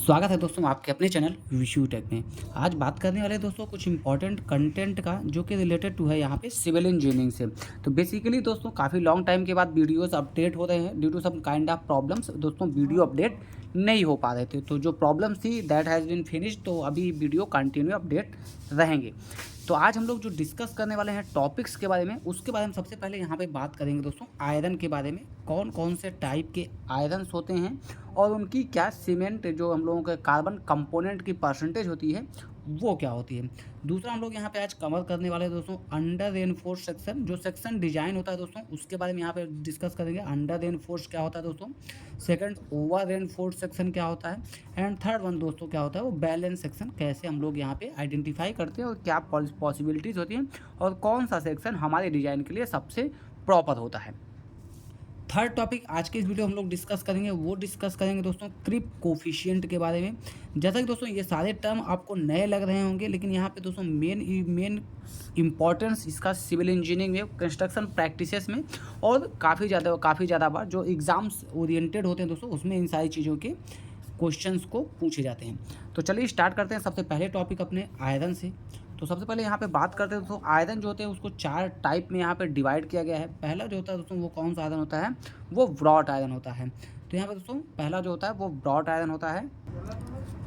स्वागत है दोस्तों आपके अपने चैनल विशु टेक में। आज बात करने वाले हैं दोस्तों कुछ इंपॉर्टेंट कंटेंट का जो कि रिलेटेड टू है यहाँ पे सिविल इंजीनियरिंग से। तो बेसिकली दोस्तों काफ़ी लॉन्ग टाइम के बाद वीडियोस अपडेट हो रहे हैं due to some kind of problems. दोस्तों वीडियो अपडेट नहीं हो पा रहे थे, तो जो प्रॉब्लम्स थी दैट हैज़ बीन फिनिश्ड, तो अभी वीडियो कंटिन्यू अपडेट रहेंगे। तो आज हम लोग जो डिस्कस करने वाले हैं टॉपिक्स के बारे में, उसके बारे में सबसे पहले यहाँ पे बात करेंगे दोस्तों आयरन के बारे में। कौन कौन से टाइप के आयरन्स होते हैं और उनकी क्या सीमेंट जो हम लोगों के कार्बन कंपोनेंट की परसेंटेज होती है वो क्या होती है। दूसरा हम लोग यहाँ पे आज कवर करने वाले हैं दोस्तों अंडर रेनफोर्स सेक्शन, जो सेक्शन डिजाइन होता है दोस्तों उसके बारे में यहाँ पे डिस्कस करेंगे। अंडर रेनफोर्स क्या होता है दोस्तों, सेकंड ओवर रेनफोर्स सेक्शन क्या होता है, एंड थर्ड वन दोस्तों क्या होता है वो बैलेंस सेक्शन, कैसे हम लोग यहाँ पे आइडेंटिफाई करते हैं और क्या पॉसिबिलिटीज़ होती हैं और कौन सा सेक्शन हमारे डिजाइन के लिए सबसे प्रॉपर होता है। थर्ड टॉपिक आज के इस वीडियो हम लोग डिस्कस करेंगे, वो डिस्कस करेंगे दोस्तों क्रिप कोफिशिएंट के बारे में। जैसा कि दोस्तों ये सारे टर्म आपको नए लग रहे होंगे, लेकिन यहाँ पे दोस्तों मेन इंपॉर्टेंस इसका सिविल इंजीनियरिंग में, कंस्ट्रक्शन प्रैक्टिसेस में और काफ़ी ज़्यादा बार जो एग्ज़ाम्स ओरिएंटेड होते हैं दोस्तों उसमें इन सारी चीज़ों के क्वेश्चंस को पूछे जाते हैं। तो चलिए स्टार्ट करते हैं सबसे पहले टॉपिक अपने आयरन से। तो सबसे पहले यहाँ पे बात करते हैं दोस्तों आयरन जो होते हैं उसको चार टाइप में यहाँ पे डिवाइड किया गया है। पहला जो होता है दोस्तों वो कौन सा आयरन होता है, वो ब्रॉड आयरन होता है। तो यहाँ पे दोस्तों पहला जो होता है वो ब्रॉड आयरन होता है।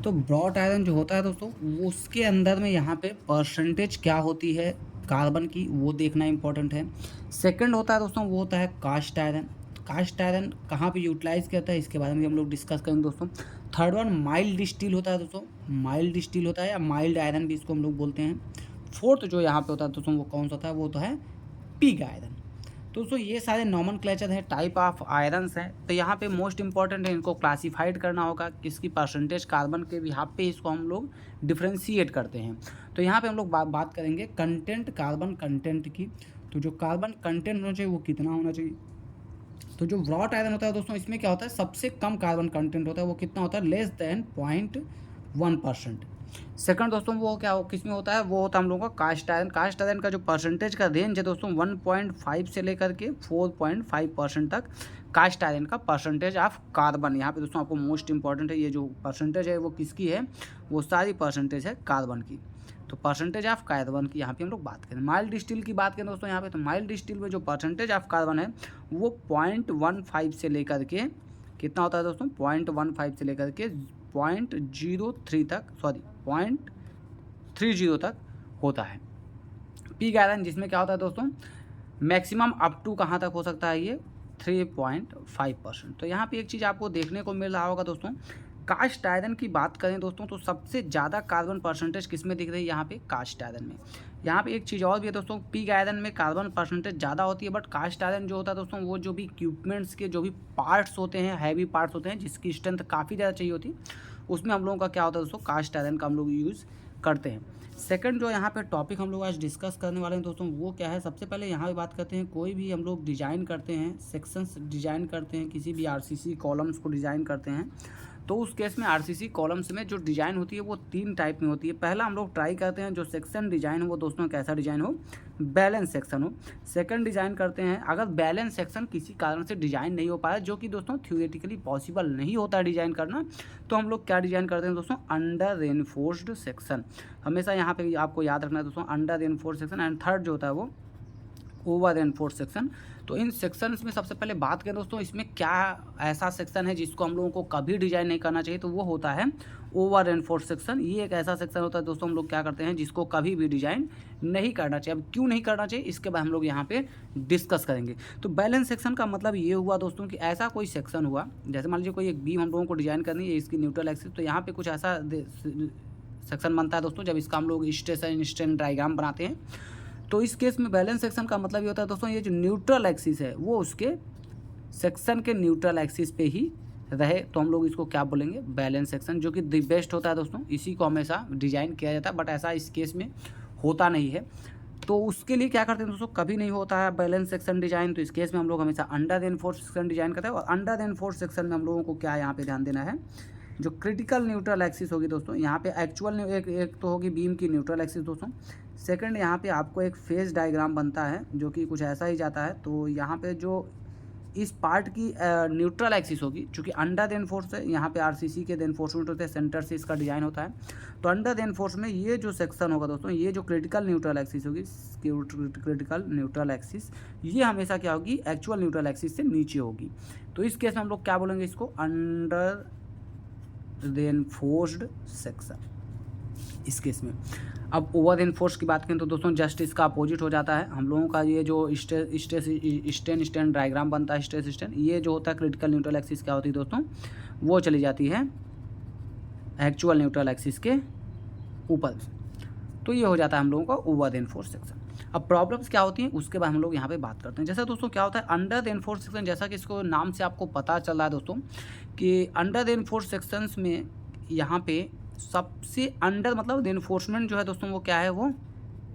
तो ब्रॉड आयरन जो होता है दोस्तों वो उसके अंदर में यहाँ पे परसेंटेज क्या होती है कार्बन की वो देखना इंपॉर्टेंट है। सेकंड होता है दोस्तों वो होता है कास्ट आयरन। कास्ट आयरन कहाँ पे यूटिलाइज करता है इसके बारे में हम लोग डिस्कस करेंगे दोस्तों। थर्ड वन माइल्ड स्टील होता है दोस्तों, माइल्ड स्टील होता है या माइल्ड आयरन भी इसको हम लोग बोलते हैं। फोर्थ जो यहाँ पे होता है दोस्तों वो कौन सा होता है, वो तो है पिग आयरन। तो दोस्तों ये सारे नॉमेनक्लेचर है, टाइप ऑफ आयरन्स हैं। तो यहाँ पे मोस्ट इंपॉर्टेंट है इनको क्लासीफाइड करना होगा, किसकी परसेंटेज कार्बन के बिहाफ पे इसको हम लोग डिफ्रेंशिएट करते हैं। तो यहाँ पे हम लोग बात करेंगे कंटेंट, कार्बन कंटेंट की। तो जो कार्बन कंटेंट होना चाहिए वो कितना होना चाहिए। तो जो ब्रॉड आयरन होता है दोस्तों इसमें क्या होता है, सबसे कम कार्बन कंटेंट होता है, वो कितना होता है, लेस देन 0.1%। सेकंड दोस्तों वो क्या किस में होता है, वो होता है हम लोगों का कास्ट आयरन। कास्ट आयरन का जो परसेंटेज का रेंज है दोस्तों 1.5 से लेकर के 4.5% तक कास्ट आयरन का परसेंटेज ऑफ कार्बन। यहाँ पे दोस्तों आपको मोस्ट इंपॉर्टेंट है, ये जो परसेंटेज है वो किसकी है, वो सारी परसेंटेज है कार्बन की। तो परसेंटेज ऑफ कार्बन की यहाँ पे हम लोग बात करें। माइल्ड स्टील की बात करें दोस्तों यहाँ पे, तो माइल्ड स्टील में जो परसेंटेज ऑफ कार्बन है वो 0.15 से लेकर के कितना होता है दोस्तों, 0.15 से लेकर के 0.03 तक, सॉरी 0.30 तक होता है। पिग आयरन जिसमें क्या होता है दोस्तों, मैक्सिमम अप टू कहाँ तक हो सकता है, ये 3.5%। तो यहाँ पे एक चीज़ आपको देखने को मिल रहा होगा दोस्तों, कास्ट आयरन की बात करें दोस्तों तो सबसे ज़्यादा कार्बन परसेंटेज किस में दिख रही है, यहाँ पे कास्ट आयरन में। यहाँ पे एक चीज़ और भी है दोस्तों, पिग आयरन में कार्बन परसेंटेज ज़्यादा होती है, बट कास्ट आयरन जो होता है दोस्तों वो जो भी इक्विपमेंट्स के जो भी पार्ट्स होते हैं, हैवी पार्ट्स होते हैं जिसकी स्ट्रेंथ काफ़ी ज़्यादा चाहिए होती है, उसमें हम लोगों का क्या होता है दोस्तों, कास्ट आयरन का हम लोग यूज़ करते हैं। सेकंड जो यहाँ पे टॉपिक हम लोग आज डिस्कस करने वाले हैं दोस्तों वो क्या है, सबसे पहले यहाँ पे बात करते हैं, कोई भी हम लोग डिज़ाइन करते हैं, सेक्शंस डिज़ाइन करते हैं, किसी भी आरसीसी कॉलम्स को डिज़ाइन करते हैं, तो उस केस में आरसीसी कॉलम्स में जो डिज़ाइन होती है वो तीन टाइप में होती है। पहला हम लोग ट्राई करते हैं जो सेक्शन डिज़ाइन हो वो दोस्तों कैसा डिज़ाइन हो, बैलेंस सेक्शन हो। सेकंड डिज़ाइन करते हैं अगर बैलेंस सेक्शन किसी कारण से डिज़ाइन नहीं हो पाया, जो कि दोस्तों थ्योरेटिकली पॉसिबल नहीं होता है डिज़ाइन करना, तो हम लोग क्या डिज़ाइन करते हैं दोस्तों, अंडर रेनफोर्स्ड सेक्शन। हमेशा यहाँ पे आपको याद रखना है दोस्तों, under reinforced section. And third जो होता है वो ओवर रेनफोर्स सेक्शन। तो इन सेक्शंस में सबसे पहले बात करें दोस्तों, इसमें क्या ऐसा सेक्शन है जिसको हम लोगों को कभी डिजाइन नहीं करना चाहिए, तो वो होता है ओवर रेनफोर्स सेक्शन। ये एक ऐसा सेक्शन होता है दोस्तों हम लोग क्या करते हैं जिसको कभी भी डिजाइन नहीं करना चाहिए। अब क्यों नहीं करना चाहिए इसके बाद हम लोग यहाँ पे डिस्कस करेंगे। तो बैलेंस सेक्शन का मतलब ये हुआ दोस्तों कि ऐसा कोई सेक्शन हुआ, जैसे मान लीजिए कोई एक बीम हम लोगों को डिजाइन करनी है, इसकी न्यूट्रल एक्सिस, तो यहाँ पे कुछ ऐसा सेक्शन बनता है दोस्तों जब इसका हम लोग स्ट्रेस स्ट्रेन डायग्राम बनाते हैं। तो इस केस में बैलेंस सेक्शन का मतलब ये होता है दोस्तों, ये जो न्यूट्रल एक्सिस है वो उसके सेक्शन के न्यूट्रल एक्सिस पे ही रहे, तो हम लोग इसको क्या बोलेंगे, बैलेंस सेक्शन, जो कि द बेस्ट होता है दोस्तों। इसी को हमेशा डिजाइन किया जाता है, बट ऐसा इस केस में होता नहीं है। तो उसके लिए क्या करते हैं दोस्तों, कभी नहीं होता है बैलेंस सेक्शन डिजाइन, तो इस केस में हम लोग हमेशा अंडर रेनफोर्स सेक्शन डिजाइन करते हैं। और अंडर रेनफोर्स सेक्शन में हम लोगों को क्या यहाँ पे ध्यान देना है, जो क्रिटिकल न्यूट्रल एक्सिस होगी दोस्तों, यहाँ पे एक्चुअल एक तो होगी बीम की न्यूट्रल एक्सिस दोस्तों। सेकंड यहाँ पे आपको एक फेज डायग्राम बनता है जो कि कुछ ऐसा ही जाता है। तो यहाँ पे जो इस पार्ट की न्यूट्रल एक्सिस होगी, चूँकि अंडर द एनफोर्स है, यहाँ पे आरसीसी के एनफोर्समेंट होते हैं, सेंटर से इसका डिजाइन होता है। तो अंडर द एनफोर्स में ये जो सेक्शन होगा दोस्तों, ये जो क्रिटिकल न्यूट्रल एक्सिस होगी, क्रिटिकल न्यूट्रल एक्सिस, ये हमेशा क्या होगी, एक्चुअल न्यूट्रल एक्सिस से नीचे होगी। तो इस केस में हम लोग क्या बोलेंगे इसको, अंडर द एनफोर्स्ड सेक्शन इस केस में। अब ओवर एनफोर्स की बात करें तो दोस्तों जस्ट इसका अपोजिट हो जाता है। हम लोगों का ये जो स्टेन डायग्राम बनता है, स्टेन ये जो होता है क्रिटिकल न्यूट्रल एक्सिस क्या होती है दोस्तों, वो चली जाती है एक्चुअल न्यूट्रल एक्सिस के ऊपर। तो ये हो जाता है हम लोगों का ओवर एनफोर्स सेक्शन। अब प्रॉब्लम्स क्या होती हैं उसके बाद हम लोग यहाँ पे बात करते हैं। जैसे दोस्तों क्या होता है अंडर द एनफोर्स सेक्शन, जैसा कि इसको नाम से आपको पता चल रहा है दोस्तों कि अंडर द एनफोर्स सेक्शंस में यहाँ पे सबसे अंडर मतलब रेनफोर्समेंट जो है दोस्तों वो क्या है, वो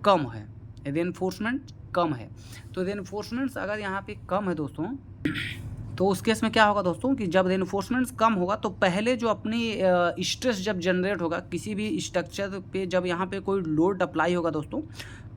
कम है, रेनफोर्समेंट कम है। तो रेनफोर्समेंट्स अगर यहाँ पे कम है दोस्तों, तो उस केस में क्या होगा दोस्तों कि जब रेनफोर्समेंट्स कम होगा तो पहले जो अपनी स्ट्रेस जब जनरेट होगा किसी भी स्ट्रक्चर पे, जब यहाँ पे कोई लोड अप्लाई होगा दोस्तों,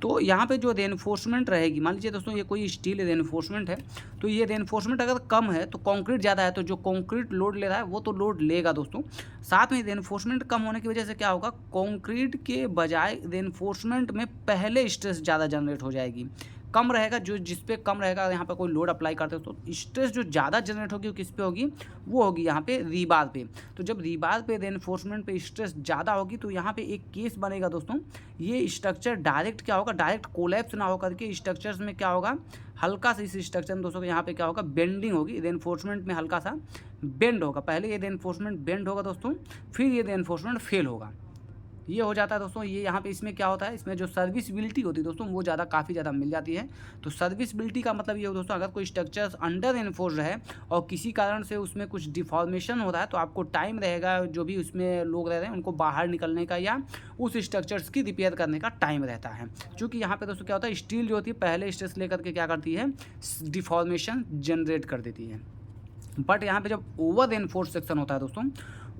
तो यहाँ पे जो रेनफोर्समेंट रहेगी, मान लीजिए दोस्तों ये कोई स्टील रेनफोर्समेंट है, तो ये रेनफोर्समेंट अगर कम है तो कंक्रीट ज़्यादा है, तो जो कंक्रीट लोड ले रहा है वो तो लोड लेगा दोस्तों। साथ में रेनफोर्समेंट कम होने की वजह से क्या होगा, कंक्रीट के बजाय रेनफोर्समेंट में पहले स्ट्रेस ज़्यादा जनरेट हो जाएगी, कम रहेगा, जो जिस पे कम रहेगा, यहाँ पे कोई लोड अप्लाई करते हो तो स्ट्रेस जो ज़्यादा जनरेट होगी वो किस पे होगी, वो होगी यहाँ पे रीबार पे। तो जब रीबार पे रेनफोर्समेंट पे स्ट्रेस ज़्यादा होगी तो यहाँ पे एक केस बनेगा दोस्तों, ये स्ट्रक्चर डायरेक्ट क्या होगा, डायरेक्ट कोलैप्स ना होकर के स्ट्रक्चर्स में क्या होगा, हल्का सा इस स्ट्रक्चर में दोस्तों यहाँ पे क्या होगा, बेंडिंग होगी, रेनफोर्समेंट में हल्का सा बेंड होगा। पहले ये रेनफोर्समेंट बेंड होगा दोस्तों, फिर ये रेनफोर्समेंट फेल होगा, ये हो जाता है दोस्तों। ये यहाँ पे इसमें क्या होता है, इसमें जो सर्विसबिलिटी होती है दोस्तों वो ज़्यादा काफ़ी ज़्यादा मिल जाती है। तो सर्विसबिलिटी का मतलब ये हो दोस्तों, अगर कोई स्ट्रक्चर अंडर एनफोर्स्ड है और किसी कारण से उसमें कुछ डिफॉर्मेशन हो रहा है तो आपको टाइम रहेगा, जो भी उसमें लोग रह रहे हैं उनको बाहर निकलने का या उस स्ट्रक्चर्स की रिपेयर करने का टाइम रहता है। क्योंकि यहाँ पे दोस्तों क्या होता है, स्टील जो होती है पहले स्ट्रेस लेकर के क्या करती है, डिफॉर्मेशन जनरेट कर देती है। बट यहाँ पे जब ओवर रेनफोर्स सेक्शन होता है दोस्तों,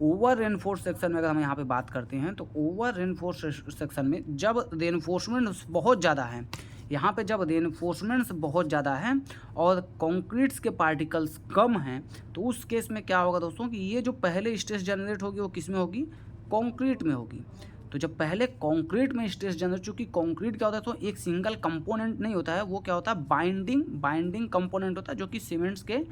ओवर रेनफोर्स सेक्शन में अगर हम यहाँ पे बात करते हैं तो ओवर रेनफोर्स सेक्शन में जब रेनफोर्समेंट बहुत ज़्यादा है, यहाँ पे जब रेनफोर्समेंट्स बहुत ज़्यादा है और कंक्रीट्स के पार्टिकल्स कम हैं, तो उस केस में क्या होगा दोस्तों कि ये जो पहले स्ट्रेस जनरेट होगी वो किस में होगी, कंक्रीट में होगी। तो जब पहले कंक्रीट में स्ट्रेस जनरेट, चूँकि कंक्रीट क्या होता है तो एक सिंगल कंपोनेंट नहीं होता है, वो क्या होता है, बाइंडिंग कंपोनेंट होता है, जो कि सीमेंट्स के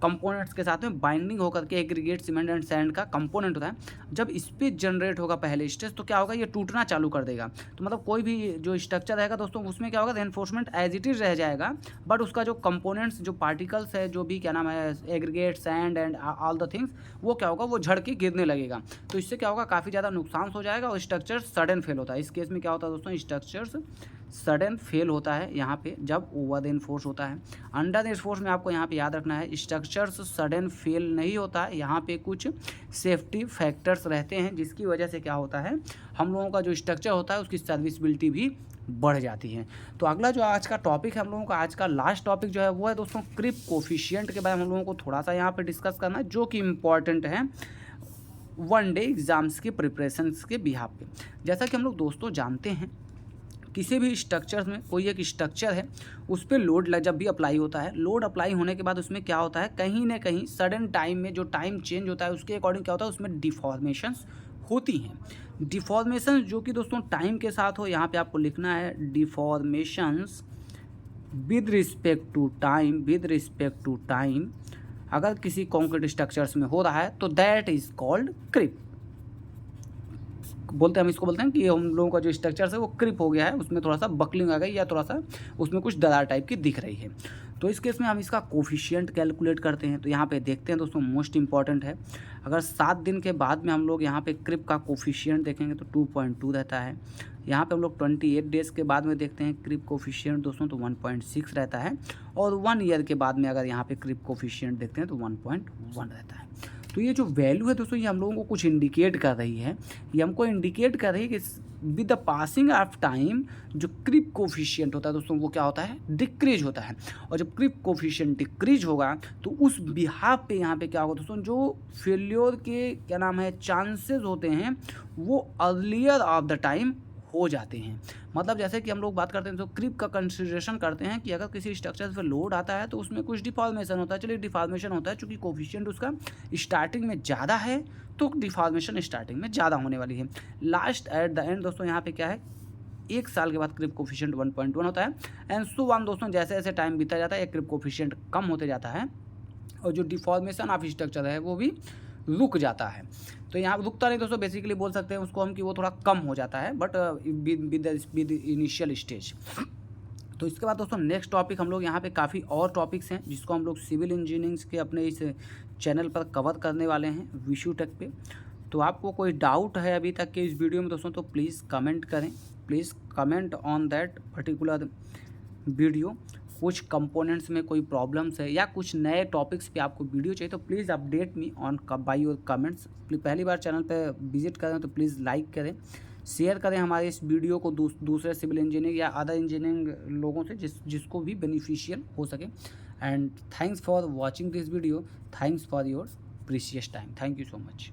कंपोनेंट्स के साथ में बाइंडिंग होकर के एग्रीगेट सीमेंट एंड सैंड का कंपोनेंट होता है। जब इस पे जनरेट होगा पहले स्ट्रेस तो क्या होगा, ये टूटना चालू कर देगा। तो मतलब कोई भी जो स्ट्रक्चर रहेगा दोस्तों उसमें क्या होगा, रेनफोर्समेंट एज इट इज रह जाएगा, बट उसका जो कंपोनेंट्स जो पार्टिकल्स है, जो भी क्या नाम है, aggregate sand and all the things, वो क्या होगा, वो झड़ के गिरने लगेगा। तो इससे क्या होगा, काफ़ी ज़्यादा नुकसान हो जाएगा और स्ट्रक्चर सडन फेल होता है। इस केस में क्या होता है दोस्तों, स्ट्रक्चर्स सडन फेल होता है यहाँ पे जब ओवर एनफोर्स होता है। अंडर एनफोर्स में आपको यहाँ पे याद रखना है, स्ट्रक्चर्स सडन फेल नहीं होता है, यहाँ पे कुछ सेफ्टी फैक्टर्स रहते हैं जिसकी वजह से क्या होता है, हम लोगों का जो स्ट्रक्चर होता है उसकी सर्विसबिलिटी भी बढ़ जाती है। तो अगला जो आज का टॉपिक है हम लोगों का, आज का लास्ट टॉपिक जो है वो है दोस्तों क्रिप कोफिशिएंट के बारे में हम लोगों को थोड़ा सा यहाँ पे डिस्कस करना है, जो कि इम्पॉर्टेंट है वन डे एग्जाम्स के प्रिपरेशंस के बिहाफ पे। जैसा कि हम लोग दोस्तों जानते हैं, किसी भी स्ट्रक्चर में कोई एक स्ट्रक्चर है, उस पर लोड जब भी अप्लाई होता है, लोड अप्लाई होने के बाद उसमें क्या होता है, कहीं ना कहीं सडन टाइम में जो टाइम चेंज होता है उसके अकॉर्डिंग क्या होता है, उसमें डिफॉर्मेशंस होती हैं। डिफॉर्मेशंस जो कि दोस्तों टाइम के साथ हो, यहाँ पे आपको लिखना है deformations with respect to time अगर किसी कॉन्क्रीट स्ट्रक्चर्स में हो रहा है तो दैट इज़ कॉल्ड क्रिप। बोलते हैं हम इसको बोलते हैं कि हम लोगों का जो स्ट्रक्चर है वो क्रिप हो गया है, उसमें थोड़ा सा बकलिंग आ गई या थोड़ा सा उसमें कुछ दरार टाइप की दिख रही है। तो इस केस में हम इसका कोफिशिएंट कैलकुलेट करते हैं। तो यहाँ पे देखते हैं दोस्तों, मोस्ट इंपॉर्टेंट है, अगर 7 दिन के बाद में हम लोग यहाँ पे क्रिप का कोफिशिएंट देखेंगे तो 2.2 रहता है। यहाँ पे हम लोग 28 डेज़ के बाद में देखते हैं क्रिप कोफिशिएंट दोस्तों तो 1.6 रहता है, और 1 ईयर के बाद में अगर यहाँ पे क्रिप कोफिशिएंट देखते हैं तो 1.1 रहता है। तो ये जो वैल्यू है दोस्तों ये हम लोगों को कुछ इंडिकेट कर रही है, ये हमको इंडिकेट कर रही है कि with the passing of time जो क्रिप कोफिशिएंट होता है दोस्तों वो क्या होता है, डिक्रीज होता है। और जब क्रिप कोफिशिएंट डिक्रीज होगा तो उस बिहाफ पे यहाँ पे क्या होगा दोस्तों, जो फेल्योर के क्या नाम है चांसेस होते हैं वो अर्लियर ऑफ द टाइम हो जाते हैं। मतलब जैसे कि हम लोग बात करते हैं तो क्रिप का कंसिडरेशन करते हैं कि अगर किसी स्ट्रक्चर पर लोड आता है तो उसमें कुछ डिफॉर्मेशन होता है। चलिए डिफॉर्मेशन होता है, चूँकि कोफिशिएंट उसका स्टार्टिंग में ज़्यादा है तो डिफॉर्मेशन स्टार्टिंग में ज़्यादा होने वाली है। लास्ट एट द एंड दोस्तों यहाँ पे क्या है, 1 साल के बाद क्रिप कोफिशिएंट 1.1 होता है एंड सो ऑन दोस्तों। जैसे जैसे टाइम बीता जाता है क्रिप कोफिशिएंट कम होते जाता है और जो डिफॉर्मेशन ऑफ स्ट्रक्चर है वो भी रुक जाता है। तो यहाँ रुकता नहीं दोस्तों, बेसिकली बोल सकते हैं उसको हम कि वो थोड़ा कम हो जाता है, बट विद इनिशियल स्टेज। तो इसके बाद दोस्तों नेक्स्ट टॉपिक हम लोग यहाँ पे काफ़ी और टॉपिक्स हैं जिसको हम लोग सिविल इंजीनियरिंग के अपने इस चैनल पर कवर करने वाले हैं विशु टेक पे। तो आपको कोई डाउट है अभी तक के इस वीडियो में दोस्तों तो प्लीज़ कमेंट करें, please comment on that particular video. कुछ कंपोनेंट्स में कोई प्रॉब्लम्स है या कुछ नए टॉपिक्स पे आपको वीडियो चाहिए तो please update me on by your comments. पहली बार चैनल पे विजिट करें तो प्लीज़ लाइक करें, शेयर करें हमारे इस वीडियो को दूसरे सिविल इंजीनियरिंग या अदर इंजीनियरिंग लोगों से जिसको भी बेनिफिशियल हो सके। And thanks for watching this video, thanks for your precious time, thank you so much.